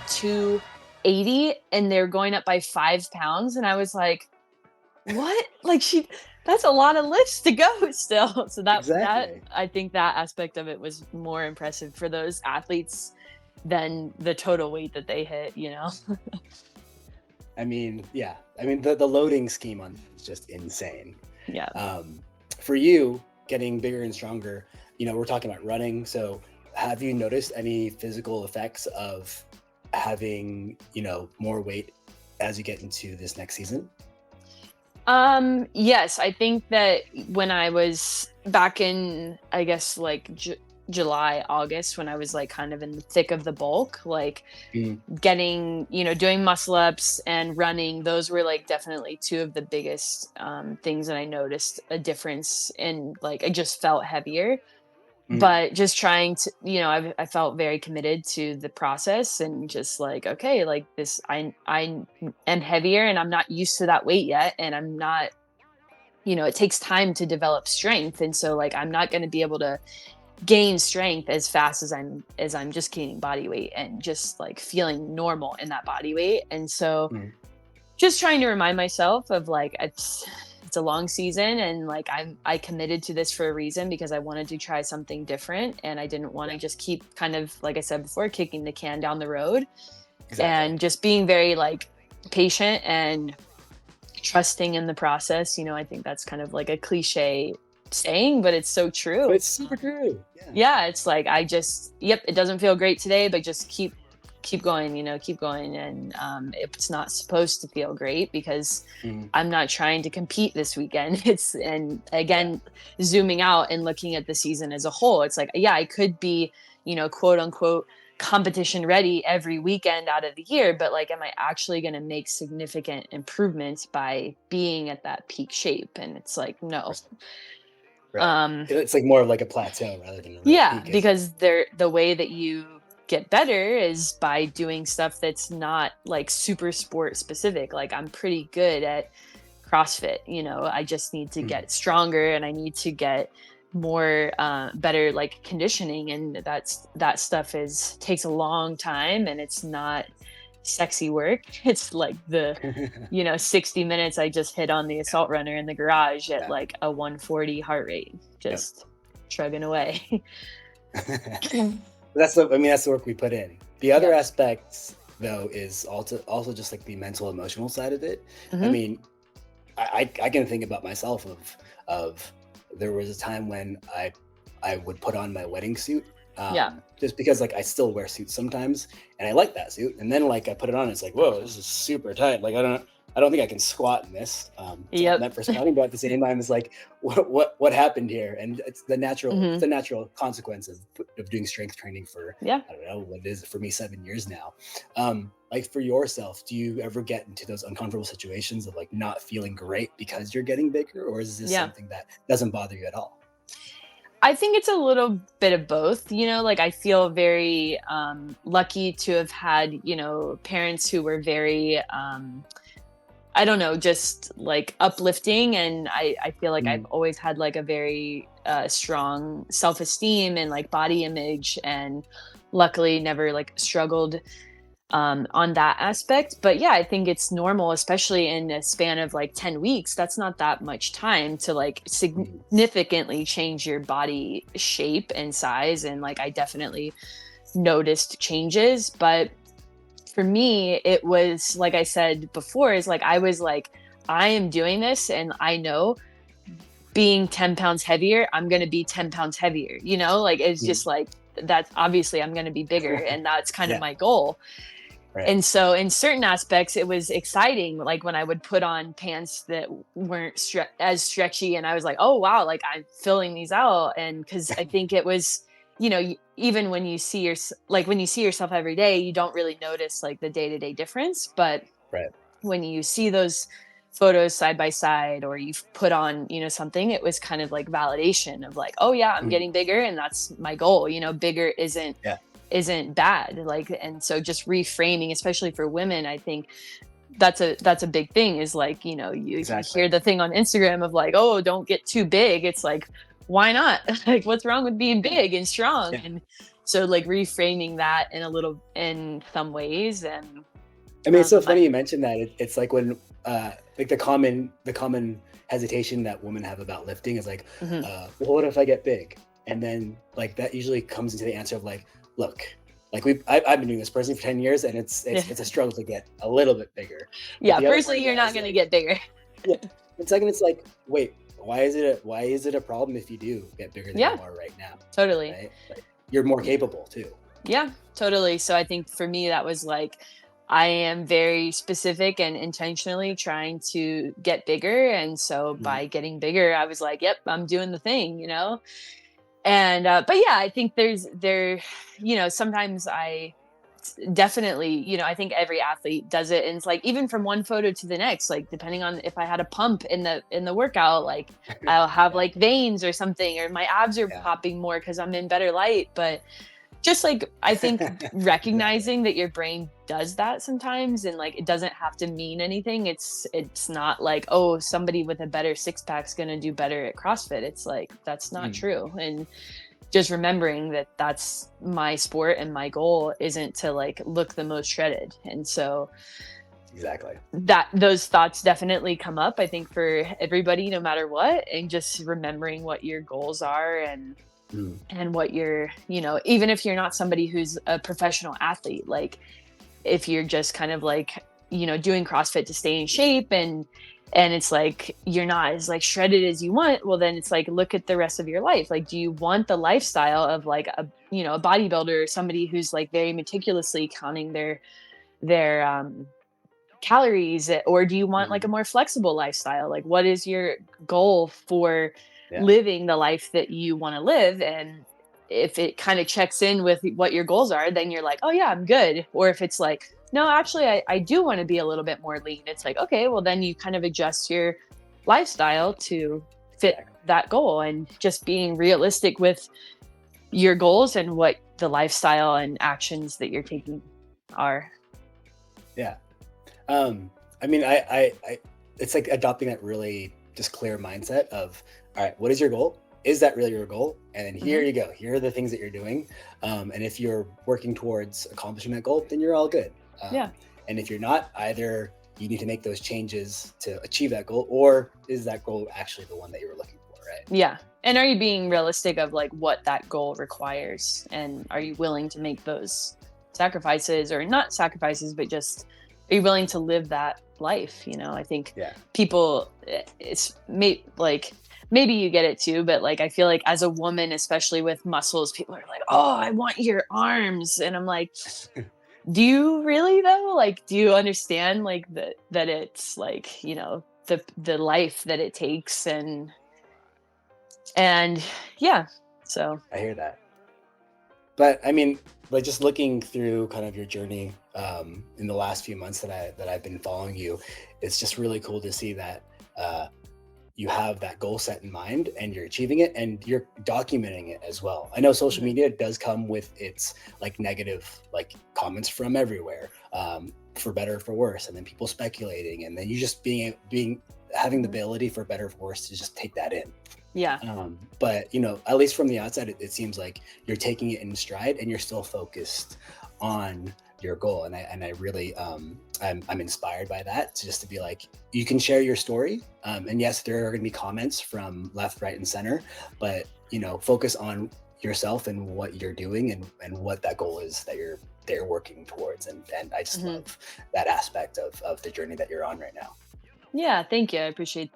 280 and they're going up by 5 pounds. And I was like, what? Like that's a lot of lifts to go still. So that Exactly. I think that aspect of it was more impressive for those athletes than the total weight that they hit. I mean, yeah. I mean, the loading scheme on it is just insane. Yeah. Um, for you, getting bigger and stronger, we're talking about running. So have you noticed any physical effects of having, more weight as you get into this next season? Yes, I think that when I was back in, I guess, like July, August, when I was like kind of in the thick of the bulk, like Mm, doing muscle ups and running, those were like definitely two of the biggest things that I noticed a difference in. Like I just felt heavier, mm, but just trying to, I felt very committed to the process and just like, okay, like this, I am heavier and I'm not used to that weight yet. And I'm not, it takes time to develop strength. And so like, I'm not going to be able to gain strength as fast as I'm just gaining body weight and just like feeling normal in that body weight. And so mm. just trying to remind myself of like it's a long season and like I committed to this for a reason because I wanted to try something different and I didn't want to Yeah, just keep kind of like I said before kicking the can down the road exactly. and just being very like patient and trusting in the process. I think that's kind of like a cliche saying, but it's so But true. it's super true. Yeah. Yeah, it's like I just yep, it doesn't feel great today, but just keep going, keep going. And it's not supposed to feel great because Mm, I'm not trying to compete this weekend. And yeah. again, zooming out and looking at the season as a whole, it's like, yeah, I could be, quote unquote competition ready every weekend out of the year, but like, am I actually going to make significant improvements by being at that peak shape? And it's like, no. Right. Um, It's like more of like a plateau rather than a real yeah, peak, is it? because the way that you get better is by doing stuff that's not like super sport specific. Like I'm pretty good at CrossFit, I just need to Mm. get stronger and I need to get more better like conditioning, and that stuff is takes a long time and it's not sexy work. It's like the 60 minutes I just hit on the assault runner in the garage at Yeah. like a 140 heart rate, Yep. just chugging away. That's the work we put in. The other Yep. aspects, though, is also just like the mental, emotional side of it. I Hmm. mean, I can think about myself of there was a time when I would put on my wedding suit, Yeah. just because like I still wear suits sometimes, and I like that suit. And then like I put it on, it's like, whoa, this is super tight. Like I don't think I can squat in this. It's not Yep. meant for squatting, but at the same time, it's like, what happened here? And it's Hmm. the natural consequence of doing strength training for, Yeah. I don't know what it is for me, 7 years now. Like for yourself, do you ever get into those uncomfortable situations of like not feeling great because you're getting bigger, or is this Yeah. something that doesn't bother you at all? I think it's a little bit of both, like I feel very lucky to have had, parents who were very I don't know, just like uplifting. And I feel like I've Mm, always had like a very strong self-esteem and like body image, and luckily never like struggled on that aspect. But yeah, I think it's normal, especially in a span of like 10 weeks. That's not that much time to like mm, significantly change your body shape and size. And like, I definitely noticed changes. But for me, it was like I said before, is like, I was like, I am doing this and I know being 10 pounds heavier, I'm going to be 10 pounds heavier, like it's mm. just like, that's obviously I'm going to be bigger and that's kind of Yeah, my goal. right. And so in certain aspects, it was exciting. Like when I would put on pants that weren't as stretchy, and I was like, oh, wow, like I'm filling these out. And because I think it was, even when you see when you see yourself every day, you don't really notice like the day to day difference. But Right. when you see those photos side by side, or you've put on, something, it was kind of like validation of like, oh yeah, I'm Mm, getting bigger and that's my goal. Bigger yeah, isn't bad. Like, and so just reframing, especially for women, I think that's a big thing, is like, you exactly. hear the thing on Instagram of like, oh, don't get too big. It's like, why not? Like, what's wrong with being Yeah, big and strong? yeah. So like reframing that in some ways. And I mean, it's so I, funny you mentioned that. It's like when, like the common hesitation that women have about lifting is like, mhm. well, what if I get big? And then like that usually comes into the answer of like, look, like I've been doing this personally for 10 years, and it's Yeah. it's it's a struggle to get a little bit bigger. But Yeah, the other part firstly of you're that not is going to like, get bigger. yeah. And second, it's like, wait, why is it a problem if you do get bigger than Yeah, you are right now? totally. Right? Like you're more capable too. Yeah, totally. So I think for me, that was like, I am very specific and intentionally trying to get bigger. And so Mhm. by getting bigger, I was like, yep, I'm doing the thing, you know? And, but yeah, I think sometimes definitely, I think every athlete does it. And it's like, even from one photo to the next, like, depending on if I had a pump in the workout, like, I'll have Yeah. like veins or something, or my abs are Yeah. popping more because I'm in better light. But just like, I think Exactly. recognizing that your brain does that sometimes, and like it doesn't have to mean anything. It's not like, oh, somebody with a better six pack's going to do better at CrossFit. It's like, that's not Mm, true. And just remembering that that's my sport, and my goal isn't to like look the most shredded. And so exactly. that those thoughts definitely come up, I think, for everybody, no matter what. And just remembering what your goals are, Mm, and what you're, even if you're not somebody who's a professional athlete, like if you're just kind of like, doing CrossFit to stay in shape, and it's like you're not as like shredded as you want, well then it's like, look at the rest of your life. Like, do you want the lifestyle of like a bodybuilder, or somebody who's like very meticulously counting their calories, or do you want like a mhm. more flexible lifestyle? Like, what is your goal for Yeah. living the life that you want to live? And if it kind of checks in with what your goals are, then you're like, oh yeah, I'm good. Or if it's like, no, actually I do want to be a little bit more lean, it's like, okay, well then you kind of adjust your lifestyle to fit Exactly. that goal. And just being realistic with your goals and what the lifestyle and actions that you're taking are. Yeah. Um, I mean, I it's like adopting that really just clear mindset of, all right, what is your goal? Is that really your goal? And then here Hmm. you go. Here are the things that you're doing. And if you're working towards accomplishing that goal, then you're all good. Yeah. And if you're not, either you need to make those changes to achieve that goal, or is that goal actually the one that you were looking for, right? Yeah. And are you being realistic of like what that goal requires? And are you willing to make those sacrifices, or not sacrifices, but just are you willing to live that life? I think Yeah. people, like, maybe you get it too, but like, I feel like as a woman, especially with muscles, people are like, oh, I want your arms. And I'm like, do you really though? Like, do you understand like that it's like, the life that it takes, and yeah, so I hear that. But I mean, like just looking through kind of your journey in the last few months that I've been following you, it's just really cool to see that uh, you have that goal set in mind and you're achieving it and you're documenting it as well. I know social mhm, media does come with its like negative like comments from everywhere, for better or for worse, and then people speculating, and then you just being having the mhm. ability for better or for worse to just take that in. Yeah, But at least from the outside, it seems like you're taking it in stride and you're still focused on your goal. And I really I'm inspired by that, just to be like, you can share your story. And yes, there are going to be comments from left, right, and center, but focus on yourself and what you're doing, and what that goal is that they're working towards. And I just mhm. love that aspect of the journey that you're on right now. Yeah, thank you, I appreciate